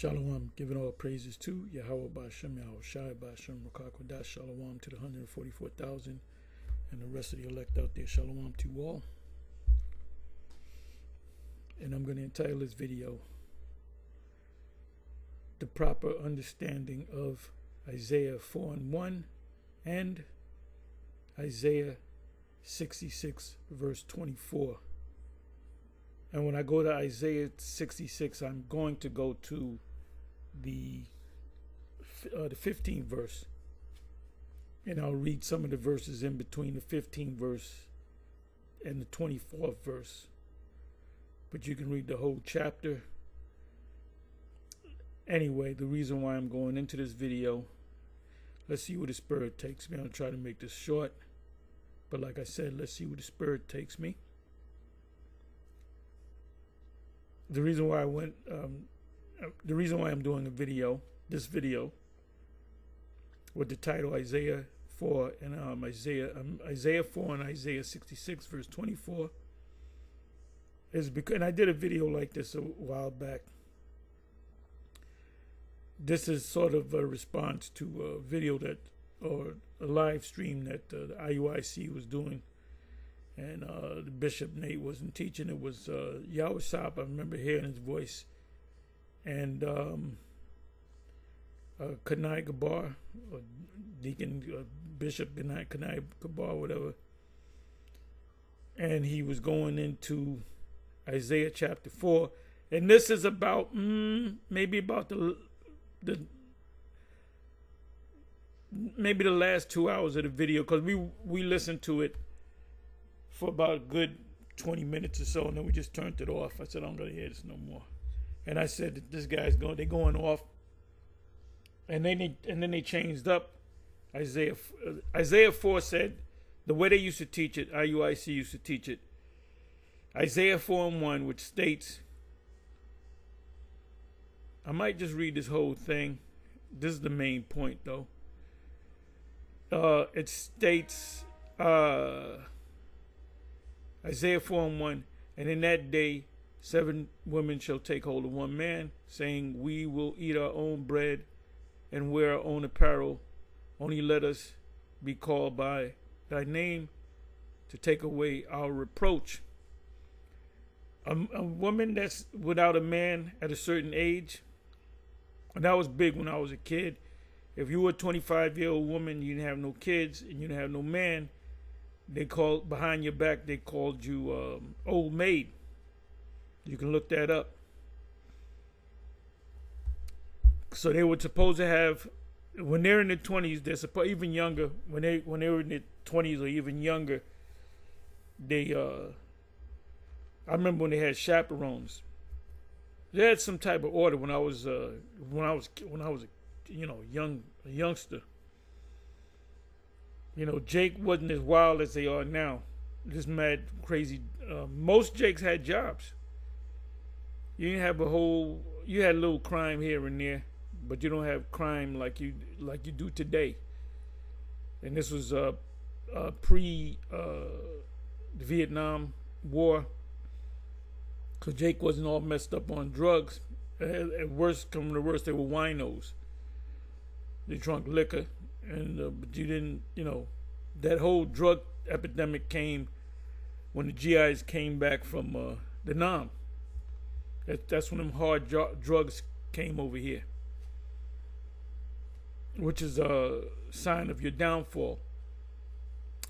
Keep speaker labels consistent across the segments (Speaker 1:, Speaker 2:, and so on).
Speaker 1: Shalom, giving all praises to Yahweh Ba'Shem, Yahweh Shai Ba'Shem, Rakakwadash, Shalom to the 144,000 and the rest of the elect out there. Shalom to all. And I'm going to entitle this video, The Proper Understanding of Isaiah 4:1 and Isaiah 66 verse 24. And when I go to Isaiah 66, I'm going to go to the 15th verse. And I'll read some of the verses in between the 15th verse and the 24th verse. But you can read the whole chapter. Anyway, the reason why I'm going into this video, let's see where the Spirit takes me. I'll try to make this short. But like I said, let's see where the Spirit takes me. The reason why I'm doing this video with the title Isaiah 4 and Isaiah 4 and Isaiah 66 verse 24 is because, and I did a video like this a while back. This is sort of a response to a video or a live stream that the IUIC was doing. And the Bishop Nate wasn't teaching. It was Yahweh Saab. I remember hearing his voice. And Kanai Gabar, or Deacon Bishop Kanai Gabar, whatever. And he was going into Isaiah chapter 4. And this is about, maybe the last 2 hours of the video. Because we listened to it for about a good 20 minutes or so, and then we just turned it off. I said, I'm going to hear this no more. And I said that this guy's they're going off. And then they changed up. Isaiah 4 said, the way they used to teach it, IUIC used to teach it, Isaiah 4:1, which states, I might just read this whole thing. This is the main point, though. It states, Isaiah 4:1, and in that day 7 women shall take hold of one man, saying, we will eat our own bread and wear our own apparel. Only let us be called by thy name to take away our reproach. A woman that's without a man at a certain age, and that was big when I was a kid. If you were a 25-year-old woman, you didn't have no kids, and you didn't have no man, they called, behind your back, they called you old maid. You can look that up. So they were supposed to have, when they're in their 20s, they're supposed, even younger, when they were in their 20s or even younger, they I remember when they had chaperones. They had some type of order when I was a youngster. You know, Jake wasn't as wild as they are now. Just mad, crazy. Most Jakes had jobs. You didn't have you had a little crime here and there, but you don't have crime like you do today. And this was pre the Vietnam War. Because Jake wasn't all messed up on drugs. At worst, coming to worst, they were winos. They drank liquor. And but you didn't, that whole drug epidemic came when the GIs came back from the Nam. That's when them hard drugs came over here, which is a sign of your downfall.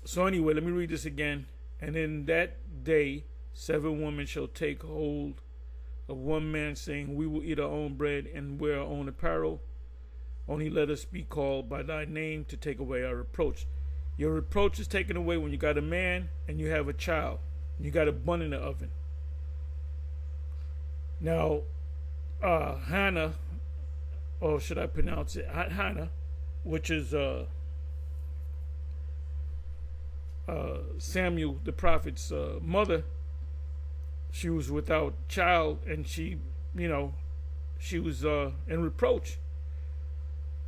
Speaker 1: So anyway, let me read this again. And in that day, 7 women shall take hold of one man, saying, we will eat our own bread and wear our own apparel. Only let us be called by thy name to take away our reproach. Your reproach is taken away when you got a man and you have a child. You got a bun in the oven. Now, Hannah, or should I pronounce it Hannah, which is Samuel the prophet's mother, she was without child, and she was in reproach.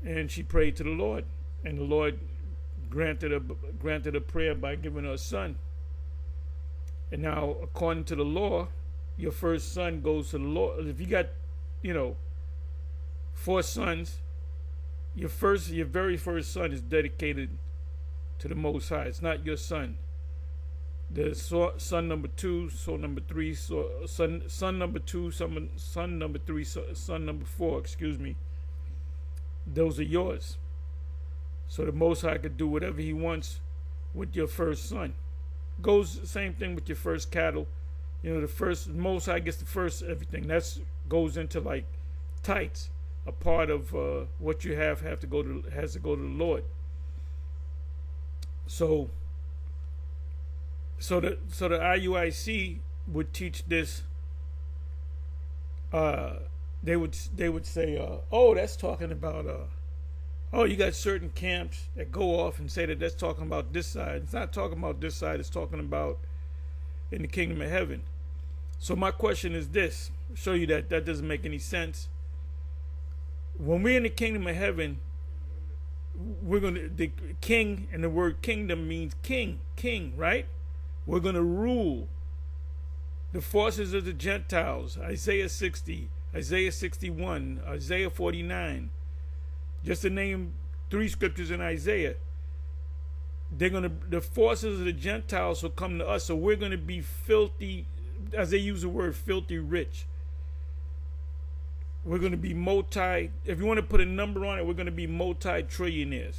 Speaker 1: And she prayed to the Lord, and the Lord granted a prayer by giving her a son. And now, according to the law, your first son goes to the Lord. If you got, 4 sons. Your very first son is dedicated to the Most High. It's not your son. The son number 2, son number 3, son number 2, son number 3, son number 4. Excuse me. Those are yours. So the Most High could do whatever He wants with your first son. Goes the same thing with your first cattle. You know, the first Most High gets the first everything. That's goes into like tithes. A part of what you has to go to the Lord. So the IUIC would teach this. They would say, oh, that's talking about oh, you got certain camps that go off and say that that's talking about this side. It's not talking about this side. It's talking about in the kingdom of heaven. So my question is this: show you that doesn't make any sense. When we're in the kingdom of heaven, the king, and the word kingdom means king, right? We're going to rule the forces of the Gentiles. Isaiah 60, Isaiah 61, Isaiah 49. Just to name 3 scriptures in Isaiah. The forces of the Gentiles will come to us, so we're going to be filthy, as they use the word, filthy rich. We're going to be if you want to put a number on it, we're going to be multi-trillionaires.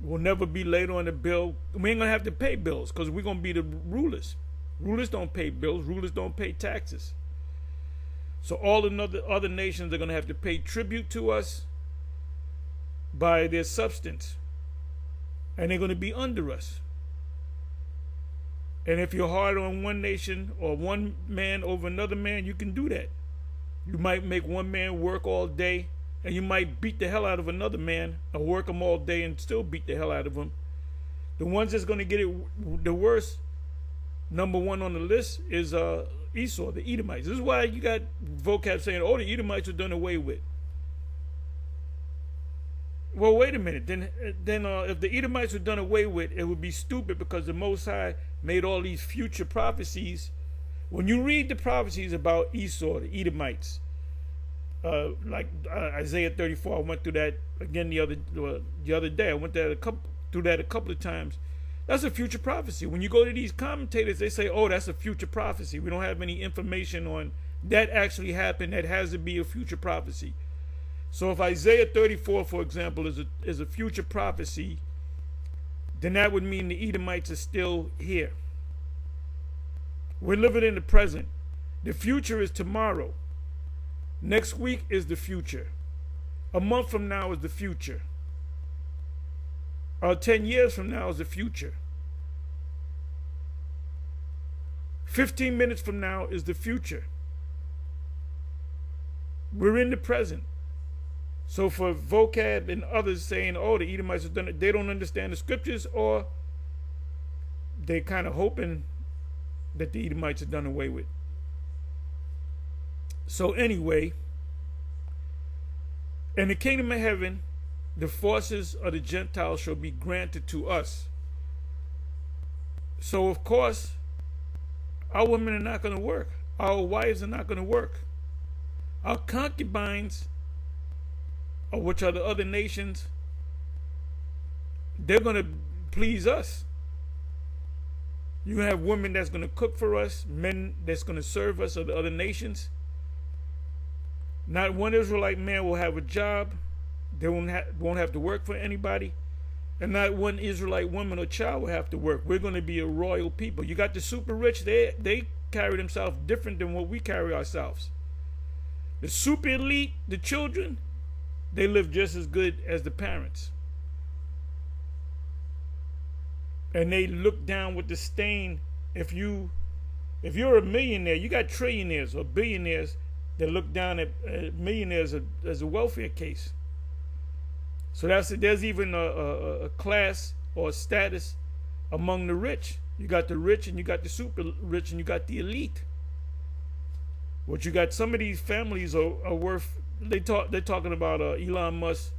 Speaker 1: We'll never be late on the bill. We ain't going to have to pay bills because we're going to be the rulers. Rulers don't pay bills. Rulers don't pay taxes. So all the other nations are going to have to pay tribute to us by their substance. And they're going to be under us. And if you're hard on one nation or one man over another man, you can do that. You might make one man work all day, and you might beat the hell out of another man, or work him all day and still beat the hell out of him. The ones that's going to get it the worst, number 1 on the list, is Esau, the Edomites. This is why you got vocab saying, oh, the Edomites are done away with. Well, wait a minute. Then if the Edomites were done away with, it would be stupid because the Most High made all these future prophecies. When you read the prophecies about Esau, the Edomites, like Isaiah 34, I went through that again the other day. I went through that a couple of times. That's a future prophecy. When you go to these commentators, they say, oh, that's a future prophecy. We don't have any information on that actually happened. That has to be a future prophecy. So if Isaiah 34, for example, is a future prophecy, then that would mean the Edomites are still here. We're living in the present. The future is tomorrow. Next week is the future. A month from now is the future. 10 years from now is the future. 15 minutes from now is the future. We're in the present. So for vocab and others saying, oh, the Edomites have done it, they don't understand the scriptures, or they kind of hoping that the Edomites are done away with. So anyway, in the kingdom of heaven, the forces of the Gentiles shall be granted to us. So of course, our women are not going to work. Our wives are not going to work. Our concubines, which are the other nations, they're going to please us. You have women that's going to cook for us, men that's going to serve us of the other nations. Not one Israelite man will have a job. They won't have to work for anybody. And not one Israelite woman or child will have to work. We're going to be a royal people. You got the super rich, they carry themselves different than what we carry ourselves. The super elite, the children, they live just as good as the parents. And they look down with disdain. If you're a millionaire, you got trillionaires or billionaires that look down at millionaires as a welfare case. So there's even a class or a status among the rich. You got the rich, and you got the super rich, and you got the elite. What you got, some of these families are worth. They're talking about Elon Musk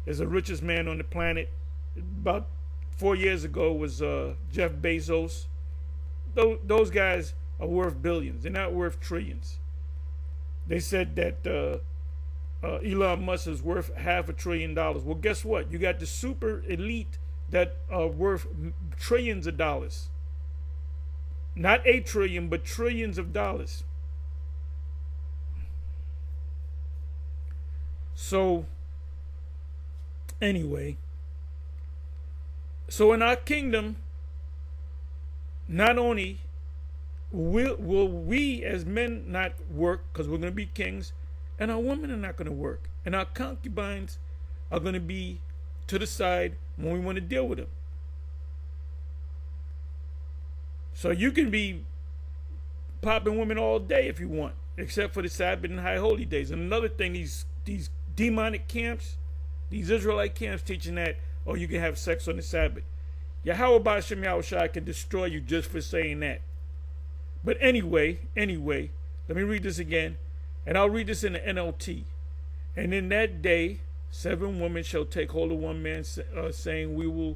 Speaker 1: is the richest man on the planet. About 4 years ago was Jeff Bezos. Those guys are worth billions. They're not worth trillions. They said that Elon Musk is worth $500 billion. Well, guess what? You got the super elite that are worth trillions of dollars. Not 8 trillion, but trillions of dollars. So, anyway, so in our kingdom, not only will we as men not work because we're going to be kings, and our women are not going to work, and our concubines are going to be to the side when we want to deal with them. So you can be popping women all day if you want, except for the Sabbath and high holy days. And another thing, these demonic camps, these Israelite camps teaching that, oh, you can have sex on the Sabbath. Yahweh Ba'ashem Yahushua can destroy you just for saying that. But anyway, let me read this again, and I'll read this in the NLT. And in that day, 7 women shall take hold of one man, saying, we will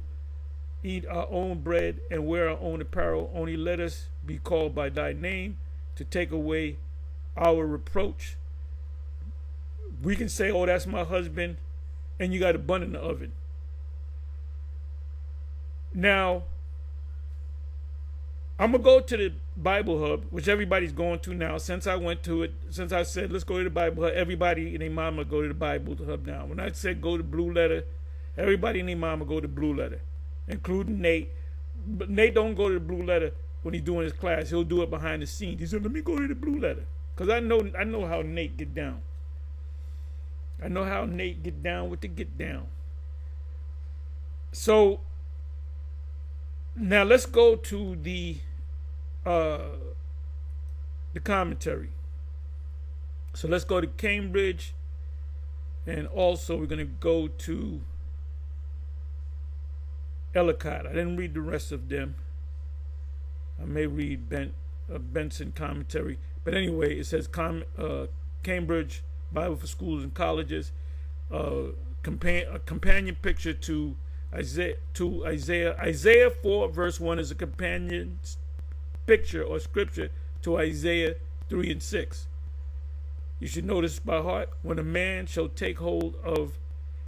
Speaker 1: eat our own bread and wear our own apparel. Only let us be called by thy name to take away our reproach. We can say, oh, that's my husband, and you got a bun in the oven. Now, I'm going to go to the Bible Hub, which everybody's going to now. Since I went to it, since I said, let's go to the Bible Hub, everybody and their mama go to the Bible Hub now. When I said go to Blue Letter, everybody and their mama go to Blue Letter, including Nate. But Nate don't go to the Blue Letter when he's doing his class. He'll do it behind the scenes. He said, let me go to the Blue Letter. Because I know how Nate get down. I know how Nate get down with the get down. So, now let's go to the commentary. So let's go to Cambridge, and also we're going to go to Ellicott. I didn't read the rest of them. I may read Benson commentary, but anyway, it says Cambridge Bible for Schools and Colleges, a companion picture to Isaiah. Isaiah 4 verse 1 is a companion picture or scripture to Isaiah 3 and 6. You should know this by heart. When a man shall take hold of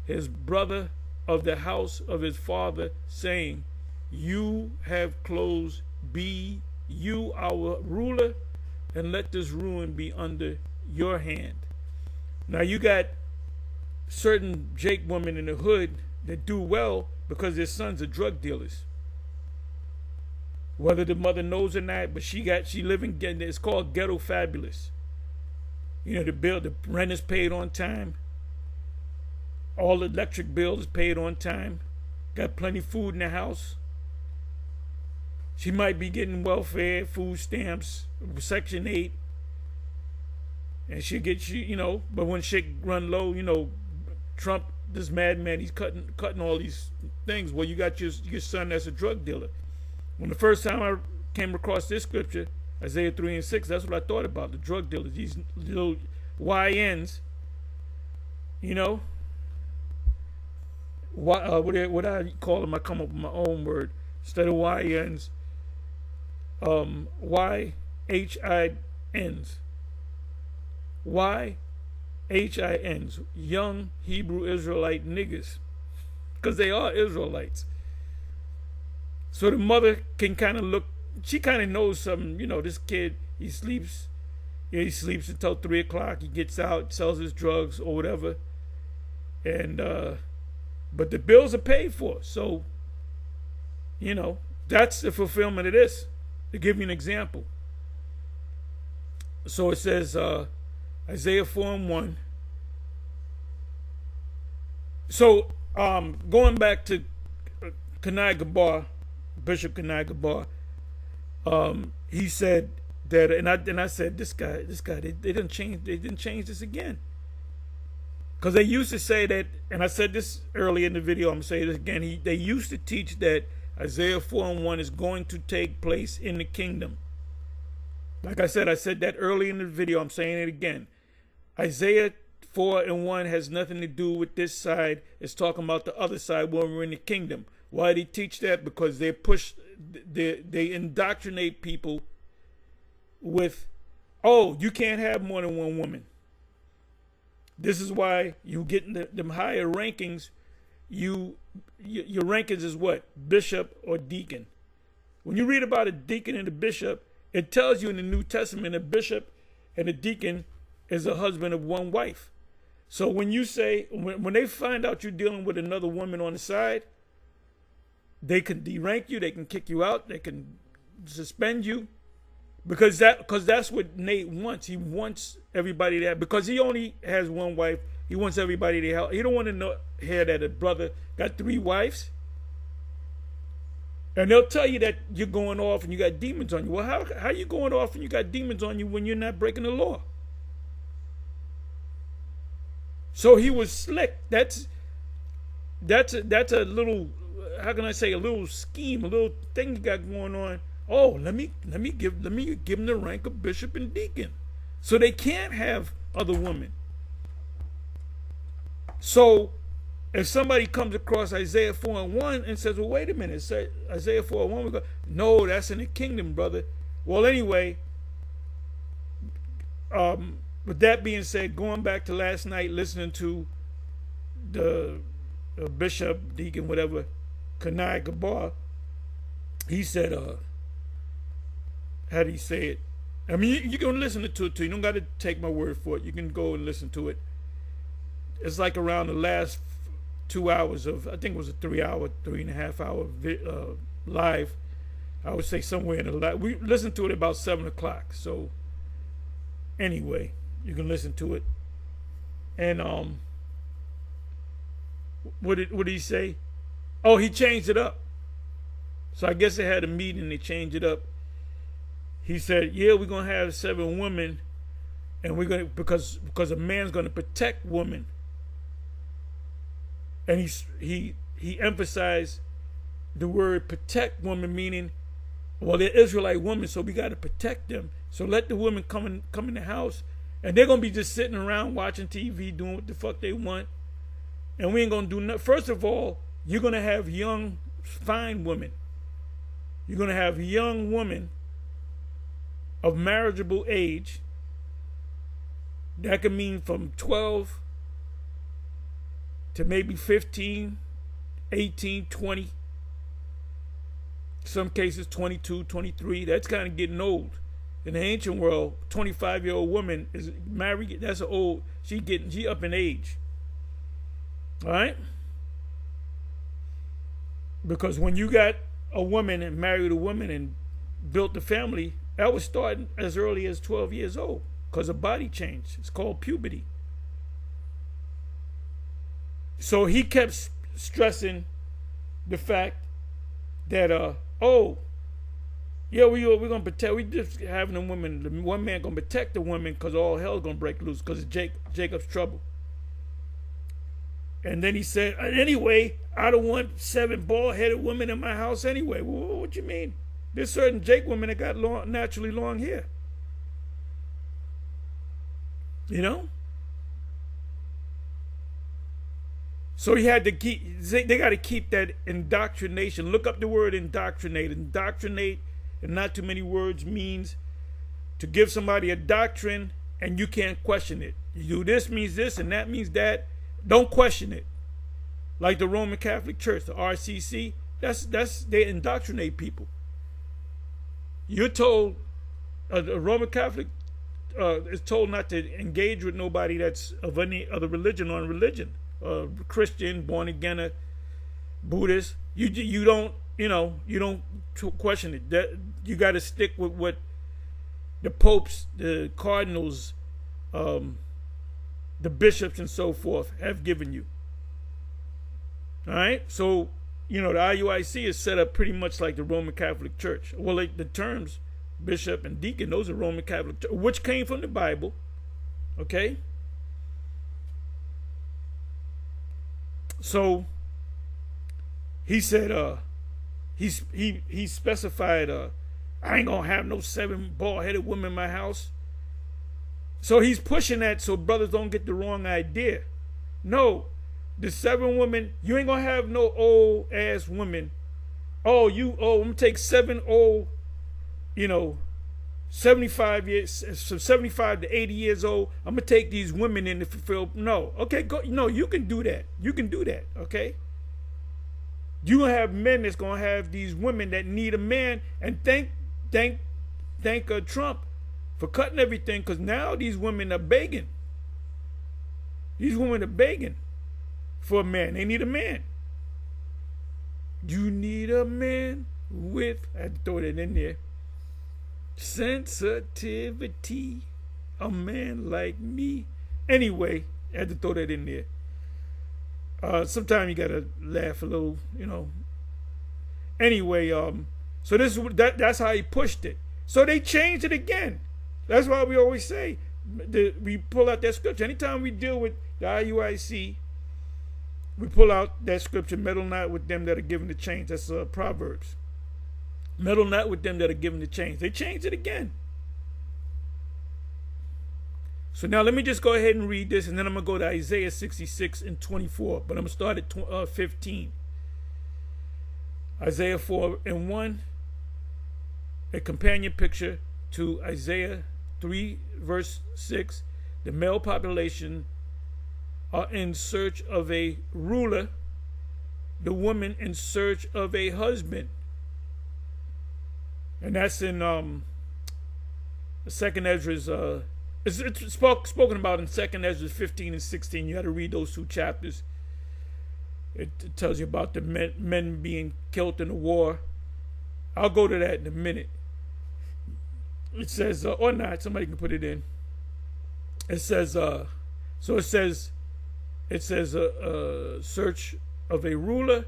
Speaker 1: his brother of the house of his father, saying, you have clothes, be you our ruler, and let this ruin be under your hand. Now you got certain Jake women in the hood that do well because their sons are drug dealers. Whether the mother knows or not, but she living, it's called ghetto fabulous. You know, the rent is paid on time. All the electric bill is paid on time. Got plenty of food in the house. She might be getting welfare, food stamps, Section 8. And she'll get, but when shit run low, Trump, this madman, he's cutting all these things. Well, you got your son that's a drug dealer. When the first time I came across this scripture, Isaiah 3 and 6, that's what I thought about, the drug dealers, these little YNs, what I call them, I come up with my own word. Instead of YNs, YHINs. YHINs, young Hebrew Israelite niggas, because they are Israelites. So the mother can kind of look, she kind of knows something, this kid, he sleeps until 3 o'clock, he gets out, sells his drugs or whatever, and but the bills are paid for. So that's the fulfillment of this. To give you an example, so it says Isaiah 4 and 1. So going back to Kanai Gabar, Bishop Kanai Gabar, he said that, and I said, this guy, they didn't change this again, because they used to say that, and I said this earlier in the video, I'm gonna say this again. They used to teach that Isaiah 4 and 1 is going to take place in the kingdom. Like I said that early in the video. I'm saying it again. Isaiah 4 and 1 has nothing to do with this side. It's talking about the other side when we're in the kingdom. Why do they teach that? Because they indoctrinate people with, oh, you can't have more than one woman. This is why you get in them higher rankings. Your rankings is what? Bishop or deacon. When you read about a deacon and a bishop, it tells you in the New Testament a bishop and a deacon is a husband of one wife. So when you say, when they find out you're dealing with another woman on the side, they can derank you, they can kick you out, they can suspend you. Because that's what Nate wants. He wants everybody to, because he only has one wife. He wants everybody to help. He don't want to hear that a brother got 3 wives. And they'll tell you that you're going off and you got demons on you. Well, how you going off and you got demons on you when you're not breaking the law? So he was slick. That's a little, how can I say, a little scheme, a little thing you got going on. Oh, let me give them the rank of bishop and deacon, so they can't have other women. So if somebody comes across Isaiah 4:1 and says, well, wait a minute, say Isaiah 4:1, we go, no, that's in the kingdom, brother. Well, anyway, with that being said, going back to last night, listening to the bishop, deacon, whatever, Kanai Gabar, he said, how do you say it? I mean, you can listen to it too. You don't got to take my word for it. You can go and listen to it. It's like around the last 2 hours of, I think it was a 3.5 hour live. I would say somewhere in the live. We listened to it about 7 o'clock. So anyway, you can listen to it. And what did he say? Oh, he changed it up. So I guess they had a meeting. They changed it up. He said, yeah, we're going to have 7 women, and we're going to, because a man's going to protect women. And he emphasized the word protect women, meaning, well, they're Israelite women, so we got to protect them. So let the women come in the house, and they're going to be just sitting around watching TV, doing what the fuck they want. And we ain't going to do nothing. First of all, you're going to have young, fine women. You're going to have young women of marriageable age. That could mean from 12 to maybe 15, 18, 20. Some cases 22, 23. That's kind of getting old. In the ancient world, 25-year-old woman is married. That's an old. She up in age. All right. Because when you got a woman and married a woman and built a family, that was starting as early as 12 years old because of body change. It's called puberty. So he kept stressing the fact that, oh, yeah, we're going to protect, we just having the women, the one man going to protect the women because all hell's going to break loose because of Jacob's trouble. And then he said, anyway, I don't want 7 bald-headed women in my house anyway. Well, what you mean? There's certain Jake women that got naturally long hair. You know? So he had to they got to keep that indoctrination. Look up the word indoctrinate. Indoctrinate, in not too many words, means to give somebody a doctrine and you can't question it. You do this means this and that means that. Don't question it. Like the Roman Catholic Church, the RCC, they indoctrinate people. You're told, a Roman Catholic is told not to engage with nobody that's of any other religion on religion. Christian, born again, Buddhist. You don't question it. That you got to stick with what the popes, the cardinals, the bishops, and so forth have given you. All right, so the IUIC is set up pretty much like the Roman Catholic Church. Well, the terms bishop and deacon, those are Roman Catholic, which came from the Bible. Okay. So he said, he specified, I ain't gonna have no 7 bald-headed women in my house. So he's pushing that so brothers don't get the wrong idea. No, the 7 women, you ain't gonna have no old ass women. I'm gonna take 7 old, 75 years, from 75 to 80 years old, I'm gonna take these women in to fulfill. No, okay, go. No, you can do that. You can do that. Okay. You gonna have men that's gonna have these women that need a man, and thank Trump for cutting everything, because now these women are begging. These women are begging for a man. They need a man. You need a man with, I had to throw that in there, sensitivity. A man like me. Anyway, I had to throw that in there. Sometimes you gotta laugh a little, you know. Anyway, so that's how he pushed it. So they changed it again. That's why we always say, we pull out that scripture. Anytime we deal with the IUIC, we pull out that scripture, meddle not with them that are given the change. That's Proverbs. Meddle not with them that are given the change. They changed it again. So now let me just go ahead and read this, and then I'm going to go to Isaiah 66 and 24. But I'm going to start at 15. Isaiah 4 and 1, a companion picture to Isaiah 3 verse 6. The male population are in search of a ruler, the woman in search of a husband. And that's in Second Ezra's, it's spoken about in Second Ezra 15 and 16. You got to read those two chapters. It tells you about the men being killed in the war. I'll go to that in a minute. It says, or not, somebody can put it in. It says, search of a ruler,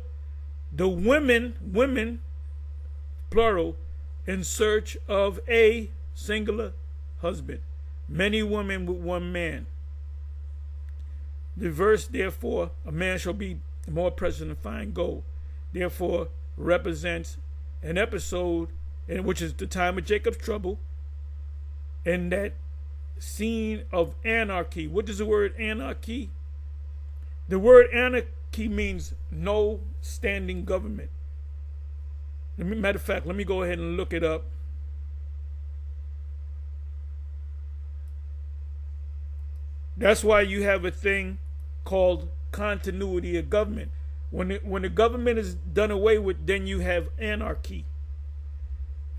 Speaker 1: the women, plural, in search of a singular husband. Many women with one man. The verse, therefore, a man shall be more precious than fine gold, therefore represents an episode in which is the time of Jacob's trouble, and that scene of anarchy. What is the word anarchy? The word anarchy means no standing government. Matter of fact, let me go ahead and look it up. That's why you have a thing called continuity of government. When the government is done away with, then you have anarchy.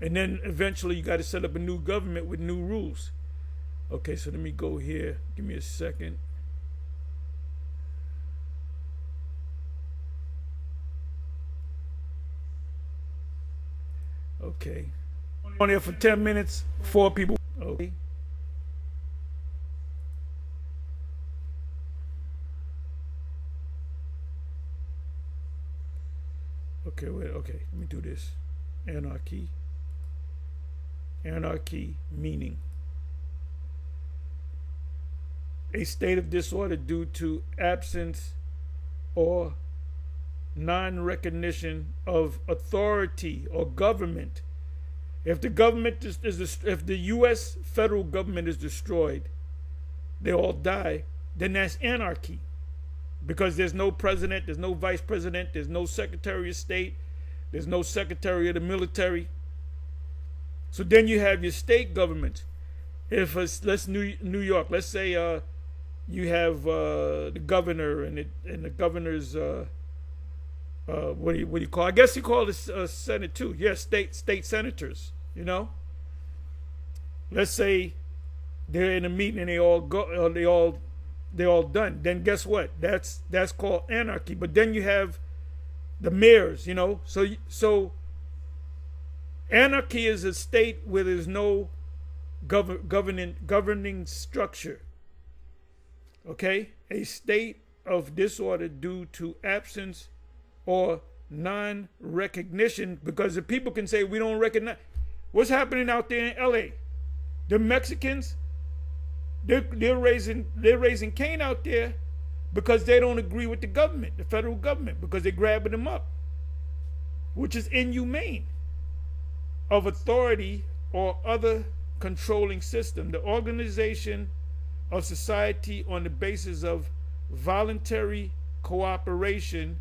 Speaker 1: And then eventually you got to set up a new government with new rules. Okay, so let me go here. Give me a second. Okay. On there for 10 minutes, 4 people. Okay. Okay, wait, okay, let me do this. Anarchy. Anarchy meaning a state of disorder due to absence or non-recognition of authority or government. If the government if the U.S. federal government is destroyed, they all die, then that's anarchy. Because there's no president, there's no vice president, there's no secretary of state, there's no secretary of the military. So then you have your state government. If let's New York, let's say you have the governor and the governor's what do you call? I guess you call it Senate too. Yes, state senators. You know. Let's say they're in a meeting and they all go, they're all done. Then guess what? That's called anarchy. But then you have the mayors. You know. So anarchy is a state where there's no governing structure. Okay, a state of disorder due to absence or non-recognition, because the people can say we don't recognize what's happening out there in LA. The Mexicans, they're raising Cain out there because they don't agree with the government, the federal government, because they're grabbing them up, which is inhumane of authority or other controlling system. The organization of society on the basis of voluntary cooperation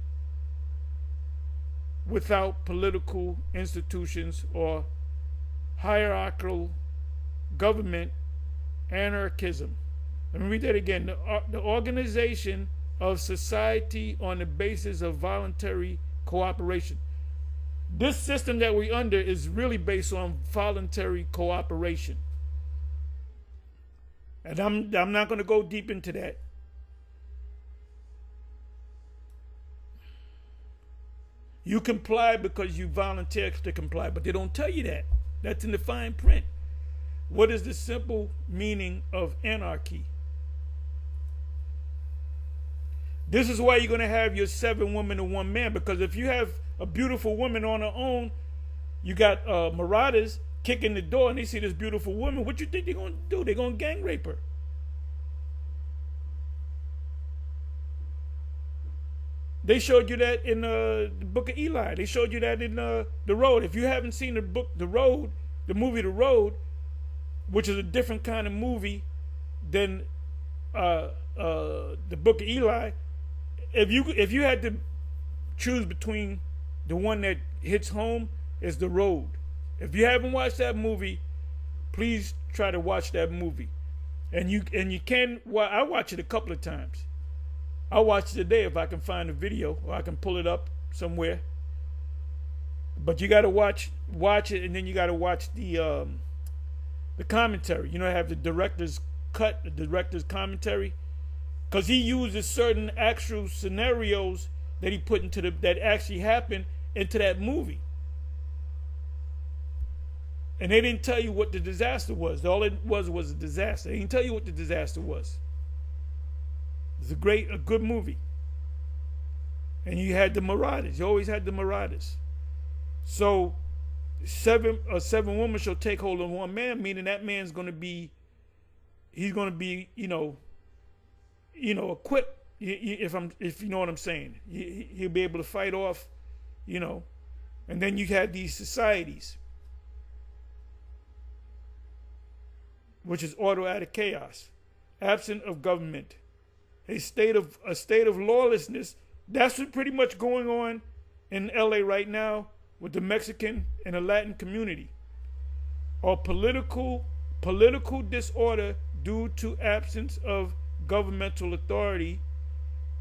Speaker 1: without political institutions or hierarchical government anarchism. Let me read that again. The organization of society on the basis of voluntary cooperation. This system that we're under is really based on voluntary cooperation. And I'm not going to go deep into that. You comply because you volunteer to comply, but they don't tell you that. That's in the fine print. What is the simple meaning of anarchy? This is why you're going to have your 7 women and 1 man, because if you have a beautiful woman on her own, you got marauders kicking the door and they see this beautiful woman. What you think they're going to do? They're going to gang rape her. They showed you that in the Book of Eli. They showed you that in The Road. If you haven't seen the book, The Road, the movie The Road, which is a different kind of movie than the Book of Eli, if you had to choose between the one that hits home, is The Road. If you haven't watched that movie, please try to watch that movie. And you can. Well, I watch it a couple of times. I'll watch it today if I can find a video, or I can pull it up somewhere. But you got to watch it, and then you got to watch the commentary. You know, have the director's cut, the director's commentary, because he uses certain actual scenarios that he put into that actually happened into that movie. And they didn't tell you what the disaster was. All it was a disaster. They didn't tell you what the disaster was. It's a good movie. And you had the marauders. You always had the marauders. So 7 women shall take hold of 1 man, meaning that man's going to be, he's going to be, equipped. If you know what I'm saying, he'll be able to fight off, And then you had these societies, which is order out of chaos, absent of government. A state of lawlessness. That's what's pretty much going on in LA right now with the Mexican and the Latin community. Or political disorder due to absence of governmental authority,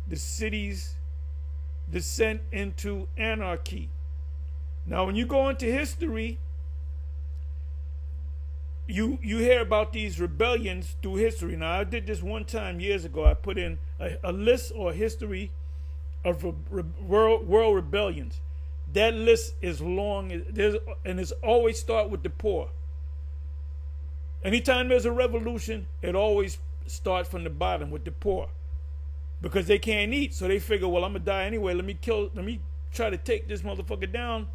Speaker 1: the city's descent into anarchy. Now, when you go into history, you hear about these rebellions through history. Now, I did this one time years ago. I put in a list or history of world rebellions. That list is long, and it's always start with the poor. Anytime there's a revolution, it always starts from the bottom with the poor, because they can't eat, so they figure, well, I'm gonna die anyway. Let me try to take this motherfucker down,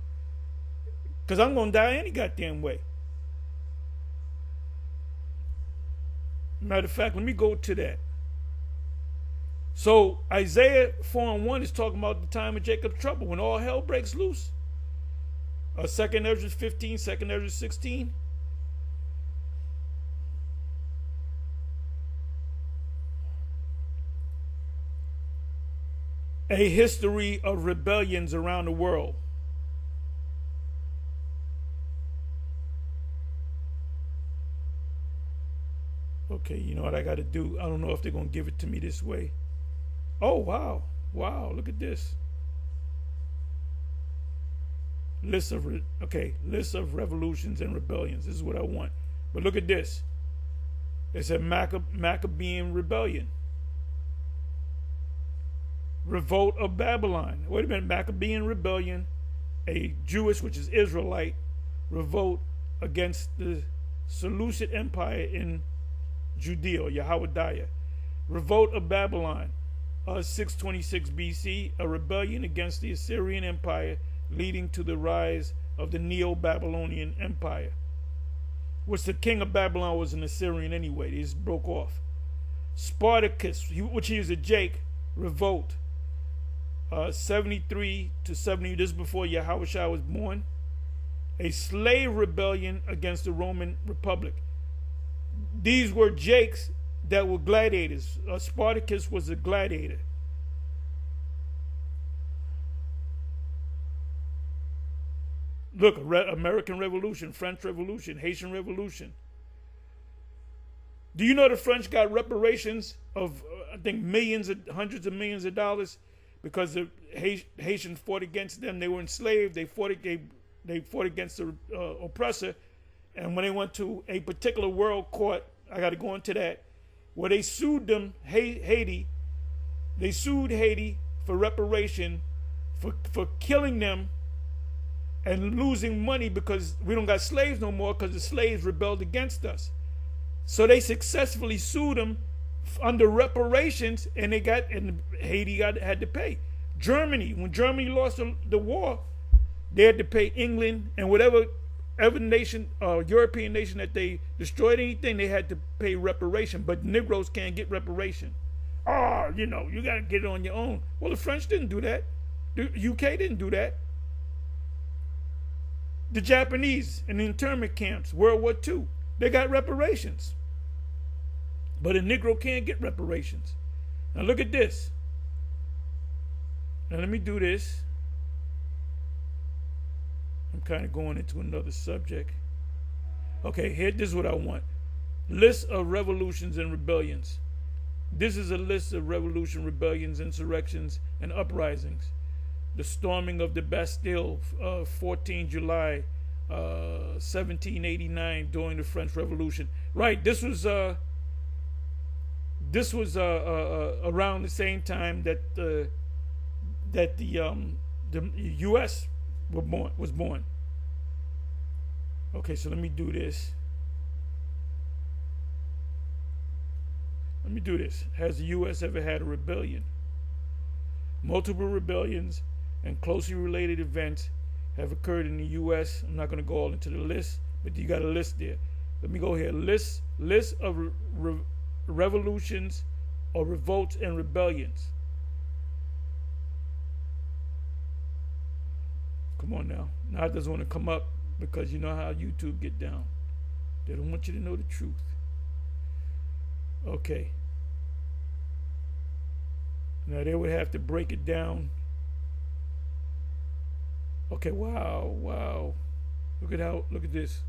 Speaker 1: because I'm gonna die any goddamn way. Matter of fact, let me go to that. So Isaiah 4:1 is talking about the time of Jacob's trouble, when all hell breaks loose. 2nd Ezra 15, 2nd Ezra 16. A history of rebellions around the world. Okay, you know what I got to do? I don't know if they're going to give it to me this way. Oh, wow. Wow, look at this. List of revolutions and rebellions. This is what I want. But look at this. It's a Maccabean rebellion. Revolt of Babylon. Wait a minute. Maccabean rebellion. A Jewish, which is Israelite, revolt against the Seleucid Empire in Judea, or Yahweh. Revolt of Babylon, 626 BC, a rebellion against the Assyrian Empire, leading to the rise of the Neo-Babylonian Empire, which the king of Babylon was an Assyrian anyway. They just broke off. Spartacus, which he is a Jake, revolt, 73 to 70, this is before Yahushua was born. A slave rebellion against the Roman Republic. These were Jakes that were gladiators. Spartacus was a gladiator. Look, American Revolution, French Revolution, Haitian Revolution. Do you know the French got reparations of, I think, hundreds of millions of dollars because the Haitians fought against them. They were enslaved. They fought against the oppressor. And when they went to a particular world court, I got to go into that, where they sued them, Haiti. They sued Haiti for reparation for killing them and losing money because we don't got slaves no more because the slaves rebelled against us. So they successfully sued them under reparations, and Haiti had to pay. Germany, when Germany lost the war, they had to pay England and whatever nation, European nation that they destroyed anything, they had to pay reparation. But Negroes can't get reparation. Oh, you got to get it on your own. Well, the French didn't do that. The UK didn't do that. The Japanese in the internment camps, World War II, they got reparations. But a Negro can't get reparations. Now look at this. Now let me do this. I'm kind of going into another subject. Okay, this is what I want. List of revolutions and rebellions. This is a list of revolution, rebellions, insurrections, and uprisings. The storming of the Bastille, 14 July 1789, during the French Revolution. Right, this was around the same time that the U.S. was born. Okay, so let me do this. Has the U.S. ever had a rebellion? Multiple rebellions and closely related events have occurred in the U.S. I'm not going to go all into the list, but you got a list there. Let me go here. List of revolutions or revolts and rebellions. Come on now. Now it doesn't want to come up because you know how YouTube get down. They don't want you to know the truth. Okay. Now they would have to break it down. Okay, wow. Look at this.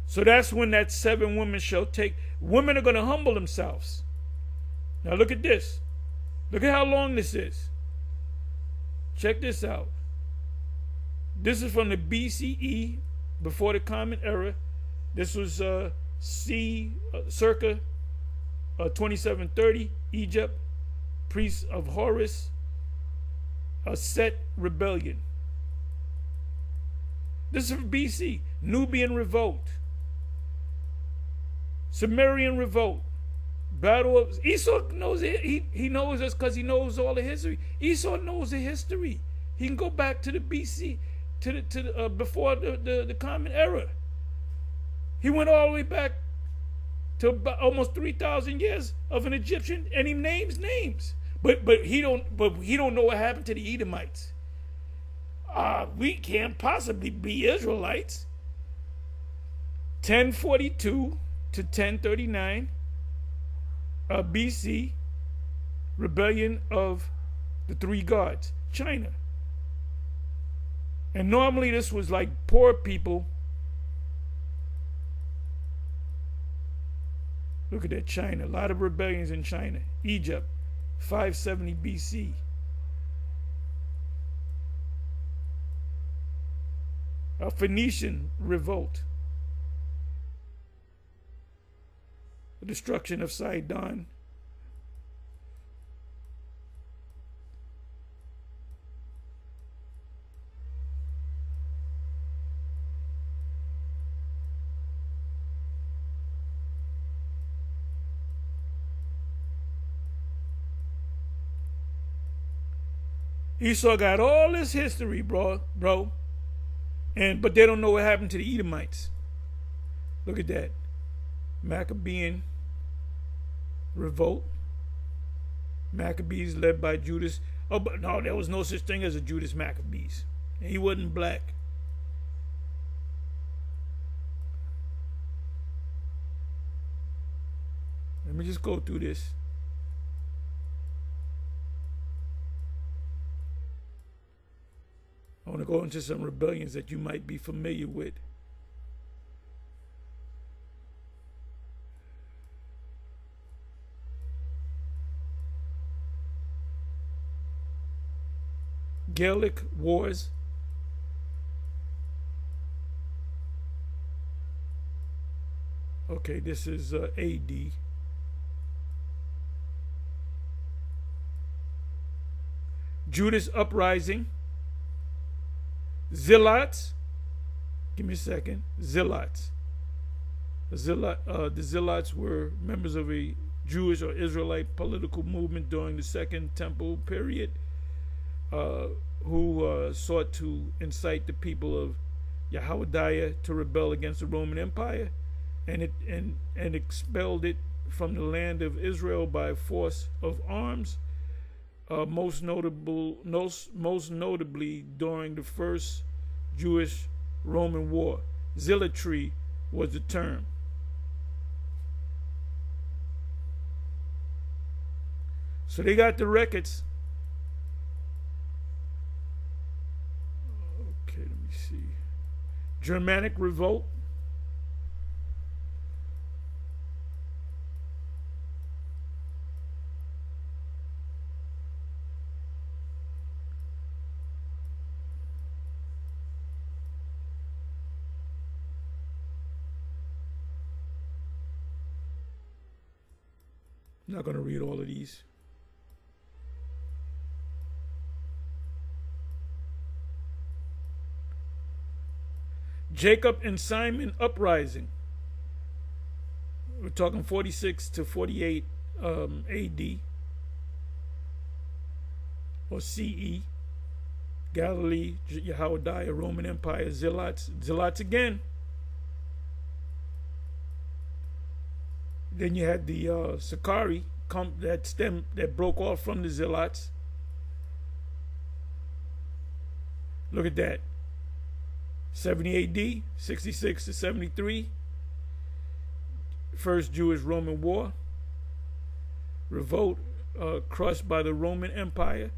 Speaker 1: So that's when that 7 women shall take. Women are going to humble themselves. Now look at this. Look at how long this is. Check this out. This is from the BCE, before the Common Era. This was circa 2730, Egypt, priest of Horus, a Set rebellion. This is from BC, Nubian revolt, Sumerian revolt, battle of Esau knows it. He knows this because he knows all the history. Esau knows the history. He can go back to the BC, to the before the Common Era. He went all the way back to almost 3,000 years of an Egyptian, and he names names. But he don't know what happened to the Edomites. We can't possibly be Israelites. 1042 to 1039 BC, rebellion of the 3 gods, China. And normally this was like poor people. Look at that, China. A lot of rebellions in China. Egypt, 570 BC. A Phoenician revolt. The destruction of Sidon. Esau got all this history, bro. But they don't know what happened to the Edomites. Look at that. Maccabean revolt. Maccabees led by Judas. Oh, but no, there was no such thing as a Judas Maccabees. He wasn't black. Let me just go through this. I want to go into some rebellions that you might be familiar with. Gaelic Wars. Okay, this is AD. Judas Uprising. Zealots. Give me a second. Zealots. The Zealots were members of a Jewish or Israelite political movement during the Second Temple period, who sought to incite the people of Yahweh to rebel against the Roman Empire, and expelled it from the land of Israel by force of arms. Most notably during the First Jewish-Roman War. Zealotry was the term. So they got the records. Okay, let me see. Germanic Revolt. I'm not going to read all of these. Jacob and Simon Uprising. We're talking 46 to 48 AD or CE. Galilee, Yahweh, Roman Empire, Zealots. Zealots again. Then you had the Sakari, that broke off from the Zealots. Look at that. 70 AD, 66 to 73. First Jewish-Roman War. Revolt crushed by the Roman Empire.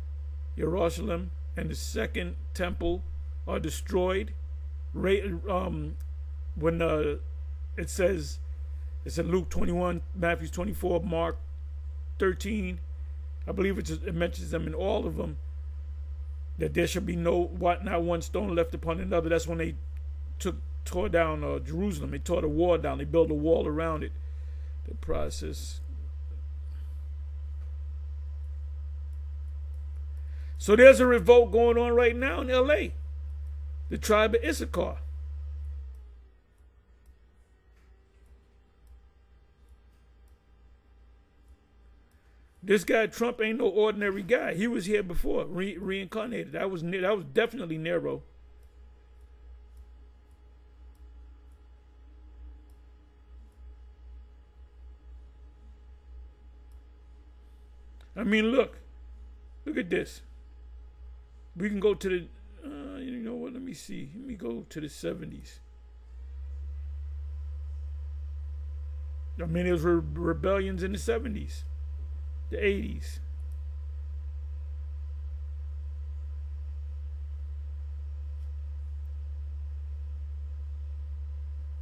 Speaker 1: Jerusalem and the Second Temple are destroyed. When it says, it's in Luke 21, Matthew 24, Mark 13. I believe it mentions them in all of them, that there shall be not one stone left upon another. That's when they tore down Jerusalem. They tore the wall down. They built a wall around it. The process. So there's a revolt going on right now in L.A. The tribe of Issachar. This guy Trump ain't no ordinary guy. He was here before, reincarnated. That was definitely Nero. I mean, look at this. We can go to the, you know what? Let me see. Let me go to the 70s. I mean, there was rebellions in the 70s. The 80s.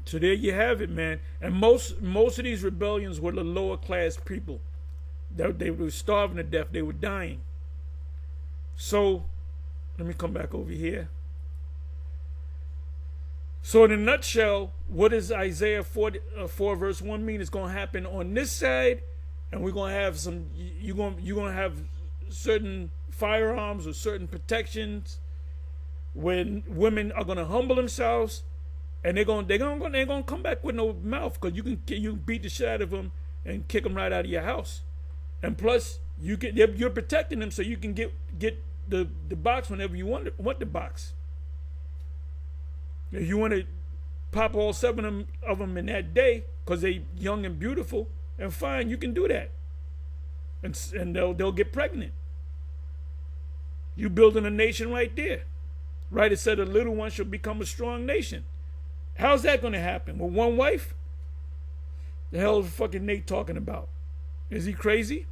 Speaker 1: So there you have it, man. And most of these rebellions were the lower class people. They were starving to death. They were dying. So let me come back over here. So in a nutshell, what does Isaiah 4 verse 1 mean? It's going to happen on this side. And we're gonna have you're gonna have certain firearms or certain protections when women are gonna humble themselves, and they're gonna come back with no mouth, because you can beat the shit out of them and kick them right out of your house, and plus you're protecting them so you can get the box whenever you want the box. If you want to pop all 7 of them in that day because they young and beautiful, and fine, you can do that, and they'll get pregnant. You building a nation right there, right? It said a little one shall become a strong nation. How's that going to happen with one wife? The hell is fucking Nate talking about? Is he crazy?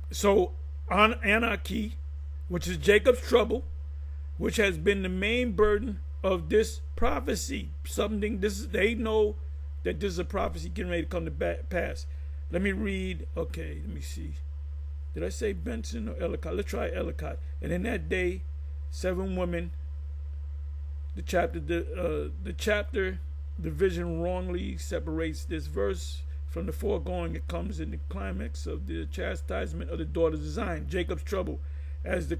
Speaker 1: So anarchy, which is Jacob's trouble, which has been the main burden of this prophecy. They know that this is a prophecy getting ready to come to pass. Let me read. Okay, let me see. Did I say Benson or Ellicott? Let's try Ellicott. And in that day, 7 women. The chapter division wrongly separates this verse from the foregoing. It comes in the climax of the chastisement of the daughters of Zion, Jacob's trouble, as the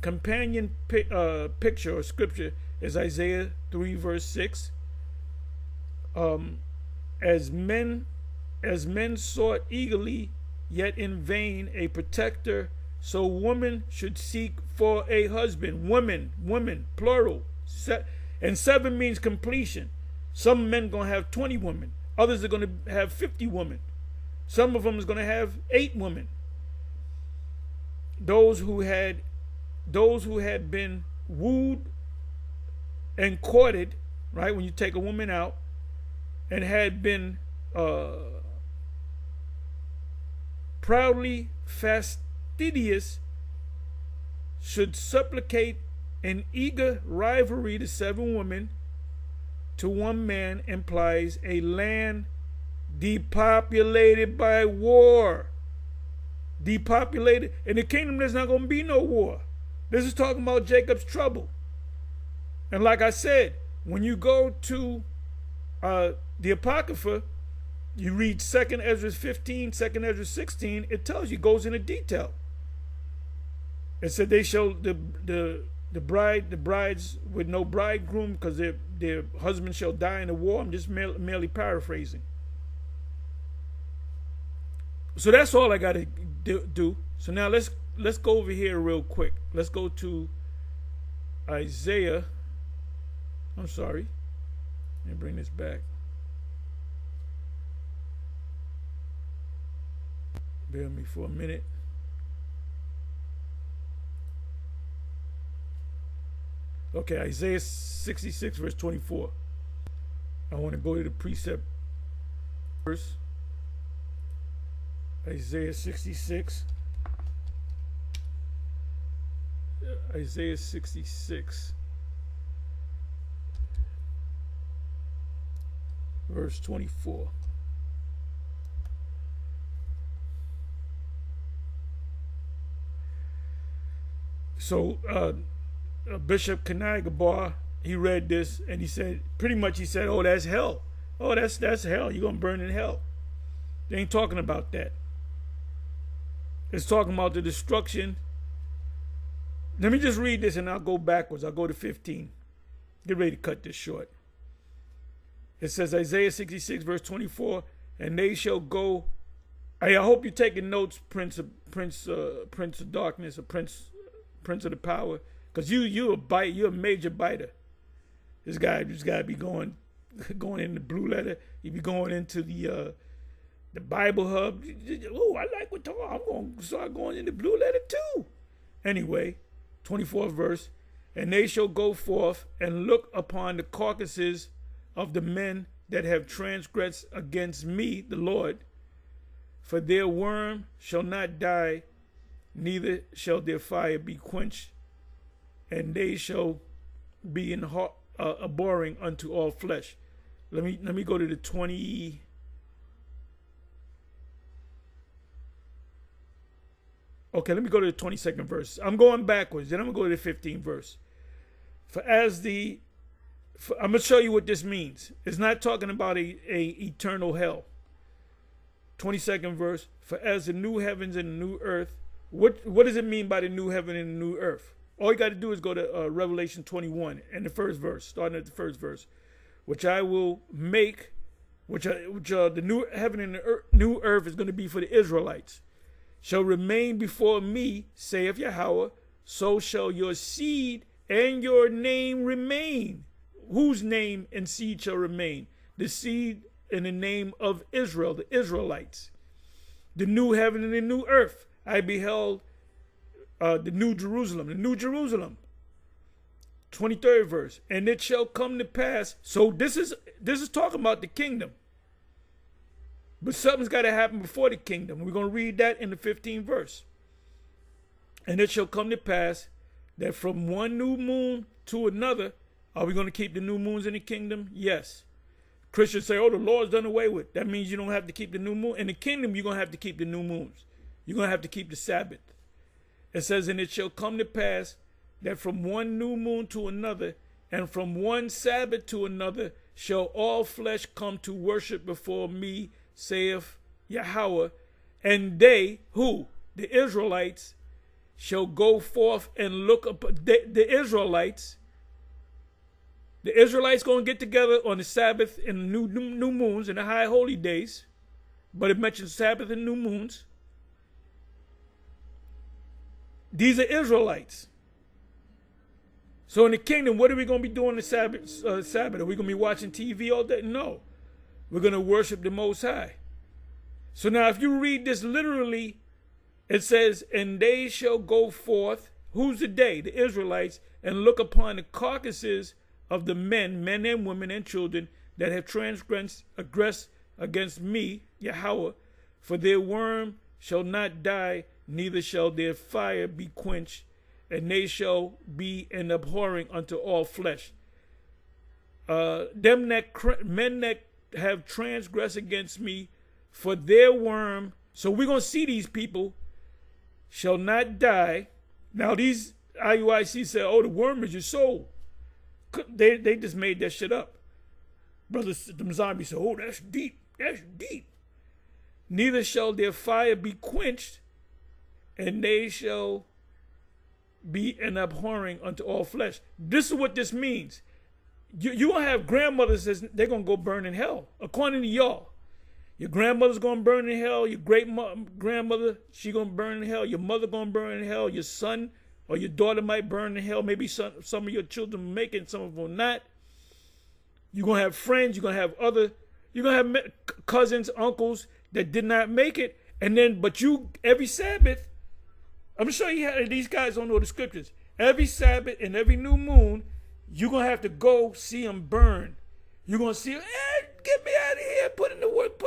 Speaker 1: companion picture or scripture is Isaiah 3 verse 6. As men sought eagerly, yet in vain, a protector, so woman should seek for a husband. Women, plural. And 7 means completion. Some men going to have 20 women. Others are going to have 50 women. Some of them is going to have 8 women. Those who had been wooed and courted, right, when you take a woman out, and had been proudly fastidious, should supplicate an eager rivalry to 7 women to 1 man implies a land depopulated by war. Depopulated. In the kingdom, there's not going to be no war. This is talking about Jacob's trouble. And like I said, when you go to the Apocrypha, you read 2nd Ezra 15, 2nd Ezra 16, it tells you, goes into detail. It said they shall the brides with no bridegroom, because their husband shall die in the war. I'm just merely paraphrasing. So that's all I got to do. So now let's go over here real quick. Let's go to Isaiah. I'm sorry. Let me bring this back. Bear with me for a minute. Okay, Isaiah 66 verse 24. I want to go to the precept verse. Isaiah 66. Isaiah 66 verse 24. So Bishop Kanagabar, he read this and he said, oh, that's hell. Oh, that's hell. You're going to burn in hell. They ain't talking about that. It's talking about the destruction. Let me just read this and I'll go backwards. I'll go to 15. Get ready to cut this short. It says, Isaiah 66 verse 24, and they shall go. I hope you're taking notes, Prince of Darkness, or Prince of the Power, because you're a major biter. This guy just gotta be going in the Blue Letter. You be going into the Bible Hub. Oh, I like what I'm going to start going in the Blue Letter too. Anyway, 24th verse, and they shall go forth and look upon the carcasses of the men that have transgressed against me, the Lord, for their worm shall not die, neither shall their fire be quenched, and they shall be in abhorring unto all flesh. Let me go to the 20. Okay, let me go to the 22nd verse. I'm going backwards. Then I'm going to go to the 15th verse. I'm going to show you what this means. It's not talking about a eternal hell. 22nd verse. For as the new heavens and the new earth. What does it mean by the new heaven and the new earth? All you got to do is go to Revelation 21 and the first verse, starting at the first verse. Which I will make, the new heaven and the new earth is going to be for the Israelites. Shall remain before me, saith Yahweh, so shall your seed and your name remain. Whose name and seed shall remain? The seed and the name of Israel, the Israelites. The new heaven and the new earth. I beheld the new Jerusalem, 23rd verse. And it shall come to pass. So this is talking about the kingdom. But something's got to happen before the kingdom. We're going to read that in the 15th verse. And it shall come to pass that from one new moon to another, are we going to keep the new moons in the kingdom? Yes. Christians say, oh, the Lord's done away with. That means you don't have to keep the new moon. In the kingdom, you're going to have to keep the new moons. You're going to have to keep the Sabbath. It says, and it shall come to pass that from one new moon to another, and from one Sabbath to another, shall all flesh come to worship before me, saith Yahweh. And they, who? The Israelites, shall go forth and look up. The Israelites going to get together on the Sabbath and new moons and the high holy days. But it mentions Sabbath and new moons. These are Israelites. So in the kingdom, what are we going to be doing the Sabbath? Are we going to be watching TV all day? No. We're going to worship the Most High. So now if you read this literally, it says, and they shall go forth. Who's the they? The Israelites. And look upon the carcasses of the men and women and children that have transgressed against me, Yahweh. For their worm shall not die, neither shall their fire be quenched, and they shall be an abhorring unto all flesh. Men that have transgressed against me, for their worm. So we're going to see these people shall not die. Now these IUIC said, oh, the worm is your soul. They just made that shit up. Brothers, them zombies said, oh, that's deep. That's deep. Neither shall their fire be quenched, and they shall be an abhorring unto all flesh. This is what this means. You're going to have grandmothers that they're going to go burn in hell, according to y'all. Your grandmother's going to burn in hell. Your great-grandmother, she going to burn in hell. Your mother going to burn in hell. Your son or your daughter might burn in hell. Maybe some of your children will make it, some of them not. You're going to have friends. You're going to have you're going to have cousins, uncles that did not make it. And then, but every Sabbath, I'm sure these guys don't know the scriptures. Every Sabbath and every new moon, you're going to have to go see them burn. You're going to see, get me out of here. Put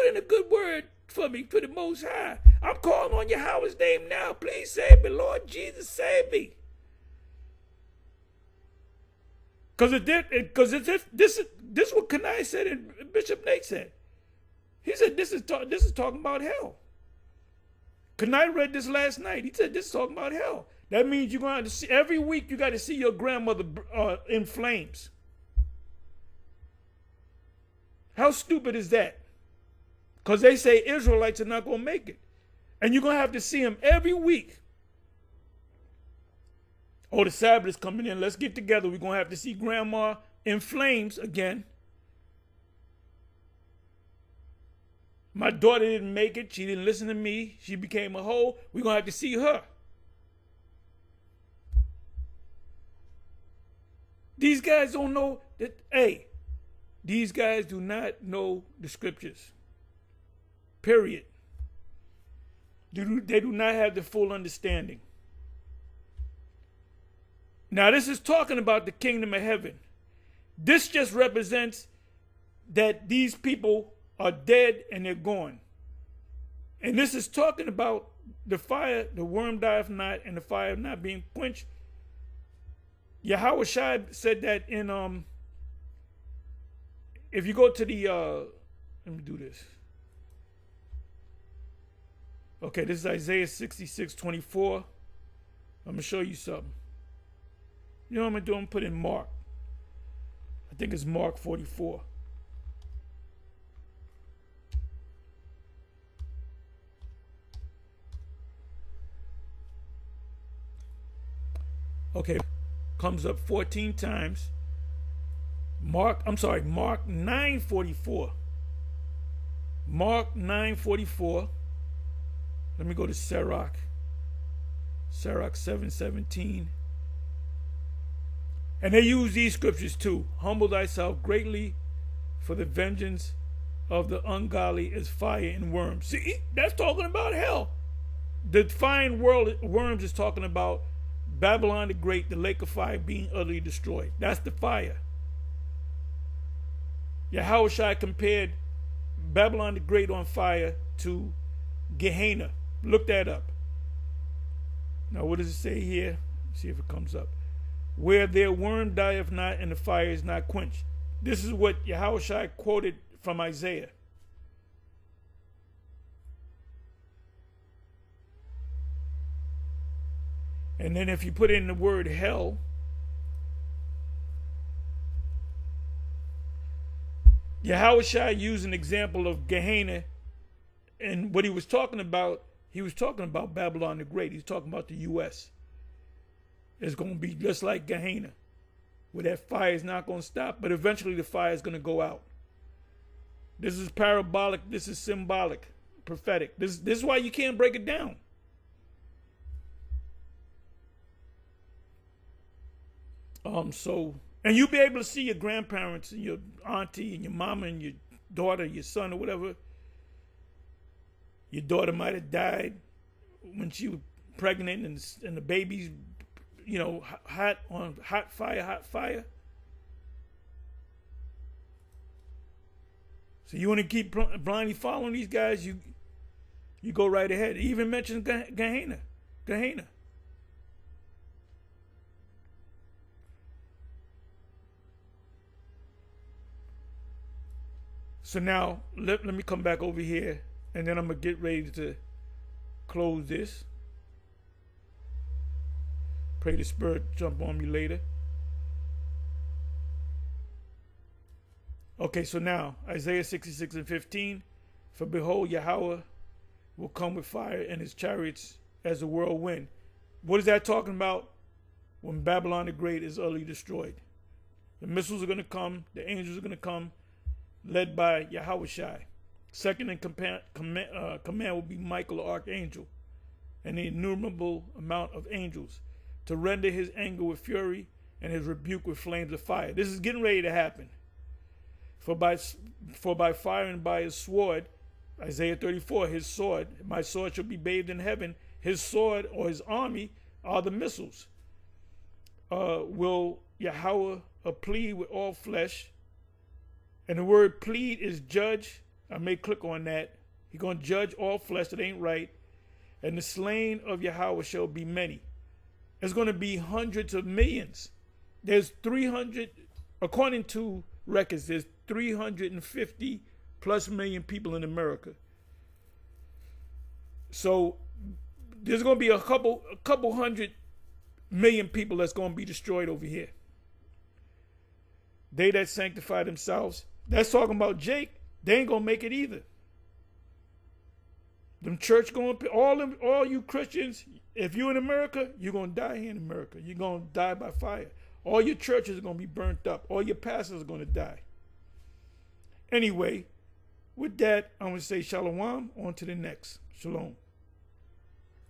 Speaker 1: in a good word for me, for the Most High. I'm calling on Yahweh's name now. Please save me, Lord Jesus, save me. Because this is what Kanai said and Bishop Nate said. He said this is talking about hell. Kanai read this last night. He said this is talking about hell. That means you're going to see every week. You got to see your grandmother in flames. How stupid is that? Because they say Israelites are not going to make it. And you're going to have to see them every week. Oh, the Sabbath is coming in. Let's get together. We're going to have to see grandma in flames again. My daughter didn't make it. She didn't listen to me. She became a hoe. We're going to have to see her. These guys don't know that, hey, these guys do not know the scriptures. Period. They do not have the full understanding. Now, this is talking about the kingdom of heaven. This just represents that these people are dead and they're gone. And this is talking about the fire, the worm dieth not, and the fire not being quenched. Yahweh Shai said that in, if you go to the, let me do this. Okay, this is Isaiah 66:24. I'm going to show you something. You know what I'm going to do? I'm going to put in Mark. I think it's Mark 44. Okay, comes up 14 times. Mark 9:44. Mark 9:44. Let me go to Sirach. Sirach 7:17. And they use these scriptures too. Humble thyself greatly, for the vengeance of the ungodly is fire and worms. See, that's talking about hell. The fire and worms is talking about Babylon the Great, the lake of fire being utterly destroyed. That's the fire. Yahushua compared Babylon the Great on fire to Gehenna. Look that up. Now, what does it say here? Let's see if it comes up. Where their worm dieth not and the fire is not quenched. This is what Yahushua quoted from Isaiah. And then if you put in the word hell, Yahushua used an example of Gehenna, and what he was talking about Babylon the Great. He's talking about the U.S. It's going to be just like Gehenna, where that fire is not going to stop, but eventually the fire is going to go out. This is parabolic. This is symbolic, prophetic. This is why you can't break it down. And you'll be able to see your grandparents and your auntie and your mama and your daughter, your son or whatever. Your daughter might have died when she was pregnant and the baby's, hot fire. So you want to keep blindly following these guys, you go right ahead. He even mentioned Gehenna. So now, let me come back over here, and then I'm going to get ready to close this. Pray the Spirit jump on me later. Okay, so now, Isaiah 66:15. For behold, Yahweh will come with fire and his chariots as a whirlwind. What is that talking about? When Babylon the Great is utterly destroyed. The missiles are going to come. The angels are going to come, led by Yahushua. Second in command will be Michael, the archangel, and the innumerable amount of angels, to render his anger with fury and his rebuke with flames of fire. This is getting ready to happen. For by fire and by his sword, Isaiah 34, his sword, my sword shall be bathed in heaven. His sword or his army are the missiles. Will Yahweh plead with all flesh? And the word plead is judge. I may click on that. He's going to judge all flesh that ain't right. And the slain of Yahweh shall be many. It's going to be hundreds of millions. There's 300, according to records, there's 350 plus million people in America. So there's going to be a couple hundred million people that's going to be destroyed over here. They that sanctify themselves. That's talking about Jake. They ain't gonna make it either. Them church going, all you Christians, if you're in America, you're gonna die here in America. You're gonna die by fire. All your churches are gonna be burnt up. All your pastors are gonna die. Anyway, with that, I'm gonna say shalom. On to the next. Shalom.